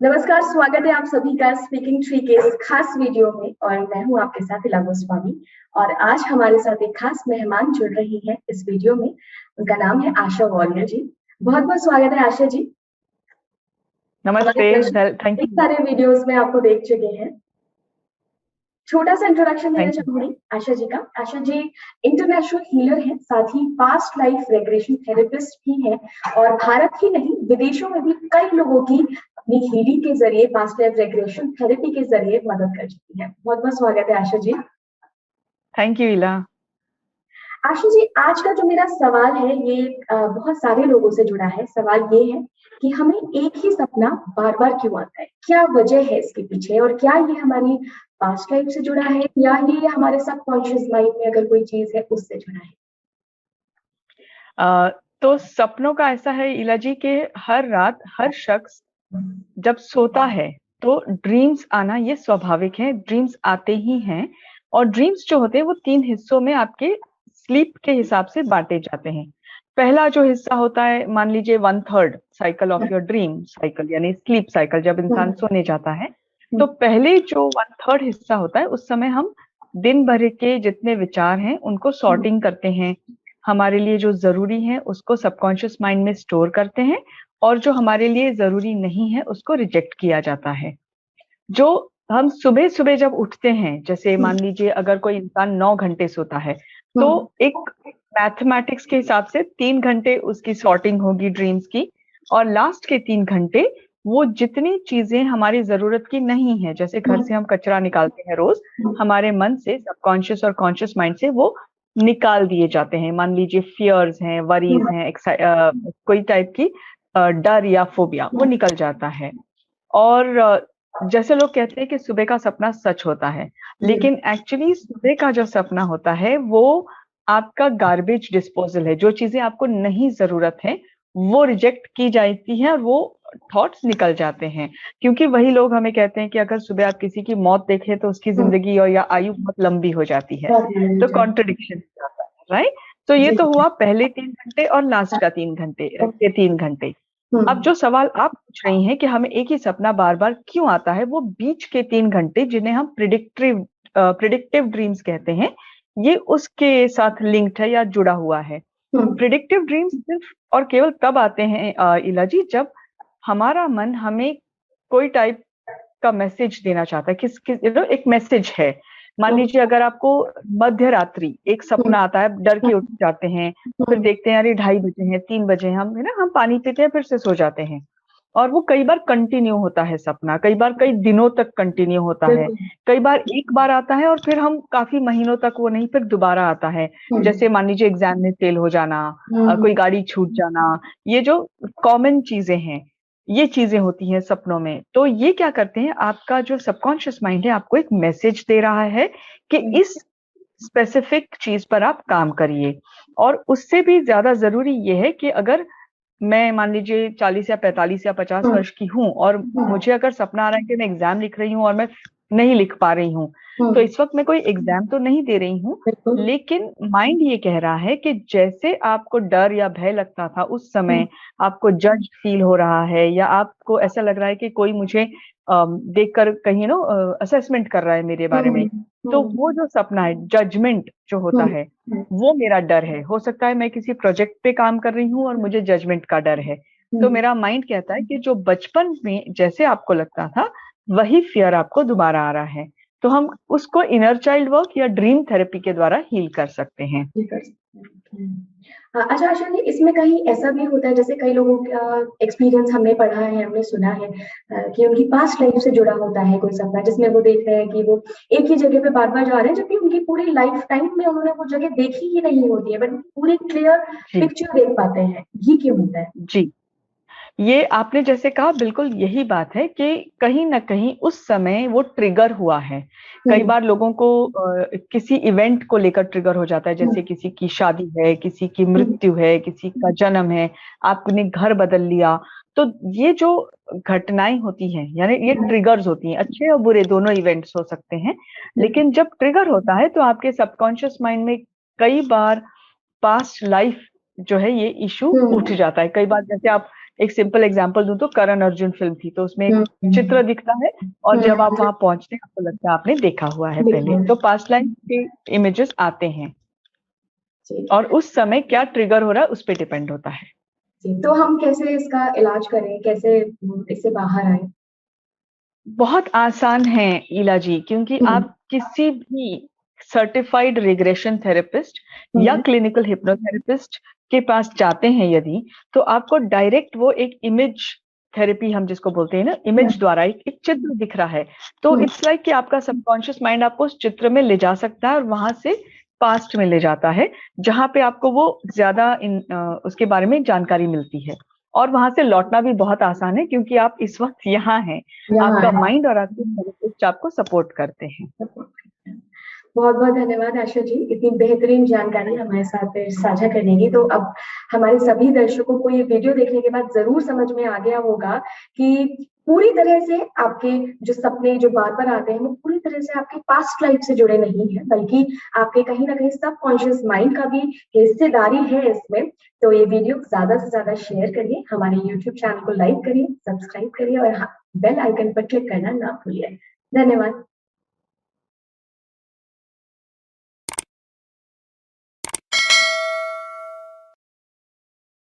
नमस्कार, स्वागत है आप सभी का स्पीकिंग ट्री के इस खास वीडियो में। और मैं हूं आपके साथ इला गोस्वामी। और आज हमारे साथ एक खास मेहमान जुड़ रही है इस वीडियो में। उनका नाम है आशा वॉरियर जी। बहुत बहुत स्वागत है आशा जी। नमस्ते। हमारे थैंक कई यू। सारे वीडियोस में आपको देख चुके हैं। छोटा सा इंट्रोडक्शन देना थैंक यू। चाहूंगी आशा जी का। आशा जी इंटरनेशनल हीलर हैं, साथ ही पास्ट लाइफ रेग्रेशन थेरेपिस्ट भी हैं। और भारत ही नहीं, विदेशों में भी कई लोगों की अपनी हीलिंग के जरिए, पास्ट लाइफ रेग्रेशन थेरेपी के जरिए मदद कर चुकी है। बहुत बहुत स्वागत है आशा जी। थैंक यू इला। आशु जी, आज का जो मेरा सवाल है ये बहुत सारे लोगों से जुड़ा है। सवाल ये है कि हमें एक ही सपना बार बार क्यों आता है? क्या वजह है इसके पीछे? और क्या ये हमारी पास्ट लाइफ से जुड़ा है या ये हमारे सबकॉन्शियस माइंड में अगर कोई चीज है उससे जुड़ा है? तो सपनों का ऐसा है इला जी कि हर रात हर शख्स जब सोता है तो ड्रीम्स आना ये स्वाभाविक है। ड्रीम्स आते ही हैं। और ड्रीम्स जो होते हैं वो 3 हिस्सों में आपके स्लीप के हिसाब से बांटे जाते हैं। पहला जो हिस्सा होता है, मान लीजिए 1/3 cycle of your dream cycle, यानी स्लीप साइकिल, जब इंसान सोने जाता है तो पहले जो 1/3 हिस्सा होता है उस समय हम दिन भर के जितने विचार हैं उनको सॉर्टिंग करते हैं। हमारे लिए जो जरूरी है उसको सबकॉन्शियस माइंड में स्टोर करते हैं, और जो हमारे लिए जरूरी नहीं है उसको रिजेक्ट किया जाता है। जो हम सुबह सुबह जब उठते हैं, जैसे मान लीजिए अगर कोई इंसान 9 घंटे सोता है तो एक मैथमेटिक्स के हिसाब से 3 घंटे उसकी सॉर्टिंग होगी ड्रीम्स की। और लास्ट के 3 घंटे वो जितनी चीजें हमारी जरूरत की नहीं है, जैसे घर से हम कचरा निकालते हैं रोज, हमारे मन से सबकॉन्शियस और कॉन्शियस माइंड से वो निकाल दिए जाते हैं। मान लीजिए फियर्स हैं, वरीज हैं, कोई टाइप की डर या फोबिया, वो निकल जाता है। और जैसे लोग कहते हैं कि सुबह का सपना सच होता है, लेकिन एक्चुअली सुबह का जो सपना होता है वो आपका गार्बेज डिस्पोजल है। जो चीजें आपको नहीं जरूरत है वो रिजेक्ट की जाती हैं और वो थॉट्स निकल जाते हैं। क्योंकि वही लोग हमें कहते हैं कि अगर सुबह आप किसी की मौत देखें तो उसकी जिंदगी और या आयु बहुत लंबी हो जाती है। तो कॉन्ट्रडिक्शन जाता है, राइट। तो ये तो हुआ पहले 3 घंटे और लास्ट का 3 घंटे के 3 घंटे। अब जो सवाल आप पूछ रही हैं कि हमें एक ही सपना बार बार क्यों आता है, वो बीच के 3 घंटे जिन्हें हम प्रिडिक्टिव ड्रीम्स कहते हैं, ये उसके साथ लिंक्ड है या जुड़ा हुआ है। प्रिडिक्टिव ड्रीम्स सिर्फ और केवल तब आते हैं इला जी, जब हमारा मन हमें कोई टाइप का मैसेज देना चाहता है। किस किस एक मैसेज है। मान लीजिए अगर आपको मध्य रात्रि एक सपना आता है, डर के उठ जाते हैं, फिर देखते हैं अरे 2:30 बजे हैं, 3 बजे हम है ना, हम पानी पीते हैं फिर से सो जाते हैं। और वो कई बार कंटिन्यू होता है सपना, कई बार कई दिनों तक कंटिन्यू होता है, कई बार एक बार आता है और फिर हम काफी महीनों तक वो नहीं, फिर दोबारा आता है। जैसे मान लीजिए एग्जाम में फेल हो जाना, कोई गाड़ी छूट जाना, ये जो कॉमन चीजें हैं, ये चीजें होती हैं सपनों में। तो ये क्या करते हैं, आपका जो सबकॉन्शियस माइंड है आपको एक मैसेज दे रहा है कि इस स्पेसिफिक चीज पर आप काम करिए। और उससे भी ज्यादा जरूरी ये है कि अगर मैं मान लीजिए 40 या 45 या 50 वर्ष की हूँ और मुझे अगर सपना आ रहा है कि मैं एग्जाम लिख रही हूँ और मैं नहीं लिख पा रही हूँ, तो इस वक्त मैं कोई एग्जाम तो नहीं दे रही हूँ, लेकिन माइंड ये कह रहा है कि जैसे आपको डर या भय लगता था उस समय, आपको जज फील हो रहा है या आपको ऐसा लग रहा है कि कोई मुझे देखकर कहीं नो असेसमेंट कर रहा है मेरे बारे में, तो वो जो सपना है, जजमेंट जो होता है, वो मेरा डर है। हो सकता है मैं किसी प्रोजेक्ट पे काम कर रही हूँ और मुझे जजमेंट का डर है। तो मेरा माइंड कहता है कि जो बचपन में जैसे आपको लगता था वही फियर आपको दोबारा आ रहा है। तो हम उसको इनर चाइल्ड वर्क या ड्रीम थेरेपी के द्वारा हील कर सकते हैं। अच्छा आशा जी, इसमें कहीं ऐसा भी होता है, जैसे कई लोगों का एक्सपीरियंस हमने पढ़ा है, हमने सुना है कि उनकी पास्ट लाइफ से जुड़ा होता है कोई सपना, जिसमें वो देख रहे हैं कि वो एक ही जगह पे बार बार जा रहे हैं, जबकि उनकी पूरी लाइफ टाइम में उन्होंने वो जगह देखी ही नहीं होती है, बट पूरी क्लियर पिक्चर देख पाते हैं। ये क्यों होता है? जी, ये आपने जैसे कहा बिल्कुल यही बात है कि कहीं ना कहीं उस समय वो ट्रिगर हुआ है। कई बार लोगों को किसी इवेंट को लेकर ट्रिगर हो जाता है, जैसे किसी की शादी है, किसी की मृत्यु है, किसी का जन्म है, आपने घर बदल लिया। तो ये जो घटनाएं होती हैं, यानी ये ट्रिगर्स होती हैं, अच्छे और बुरे दोनों इवेंट्स हो सकते हैं। लेकिन जब ट्रिगर होता है तो आपके सबकॉन्शियस माइंड में कई बार पास्ट लाइफ जो है ये इशू उठ जाता है। कई बार जैसे आप एक सिंपल एग्जांपल दूं तो करण अर्जुन फिल्म थी, तो उसमें एक चित्र दिखता है और जब आप वहां पहुंचते हैं आपको लगता है आपने देखा हुआ है पहले। तो पास्ट लाइफ के इमेजेस आते हैं और उस समय क्या ट्रिगर हो रहा है उस पर डिपेंड होता है। तो हम कैसे इसका इलाज करें, कैसे इससे बाहर आए? बहुत आसान है इलाजी, क्योंकि आप किसी भी सर्टिफाइड रिग्रेशन थेरेपिस्ट या क्लिनिकल हिप्नोथेरेपिस्ट के पास जाते हैं यदि, तो आपको डायरेक्ट वो एक इमेज थेरेपी हम जिसको बोलते हैं ना, इमेज द्वारा एक चित्र दिख रहा है, तो इट्स लाइक कि आपका सबकॉन्शियस माइंड आपको उस चित्र में ले जा सकता है और वहां से पास्ट में ले जाता है, जहां पे आपको वो ज्यादा उसके बारे में जानकारी मिलती है। और वहां से लौटना भी बहुत आसान है, क्योंकि आप इस वक्त यहाँ हैं, आपका माइंड और आपकी थेरेपिस्ट आपको सपोर्ट करते हैं। बहुत बहुत धन्यवाद आशा जी, इतनी बेहतरीन जानकारी हमारे साथ साझा करने की। तो अब हमारे सभी दर्शकों को ये वीडियो देखने के बाद जरूर समझ में आ गया होगा कि पूरी तरह से आपके जो सपने जो बार बार आते हैं वो पूरी तरह से आपके पास्ट लाइफ से जुड़े नहीं है, बल्कि आपके कहीं ना कहीं सबकॉन्शियस माइंड का भी हिस्सेदारी है इसमें। तो ये वीडियो ज्यादा से ज्यादा शेयर करिए, हमारे यूट्यूब चैनल को लाइक करिए, सब्सक्राइब करिए और बेल आइकन पर क्लिक करना ना भूलिए। धन्यवाद।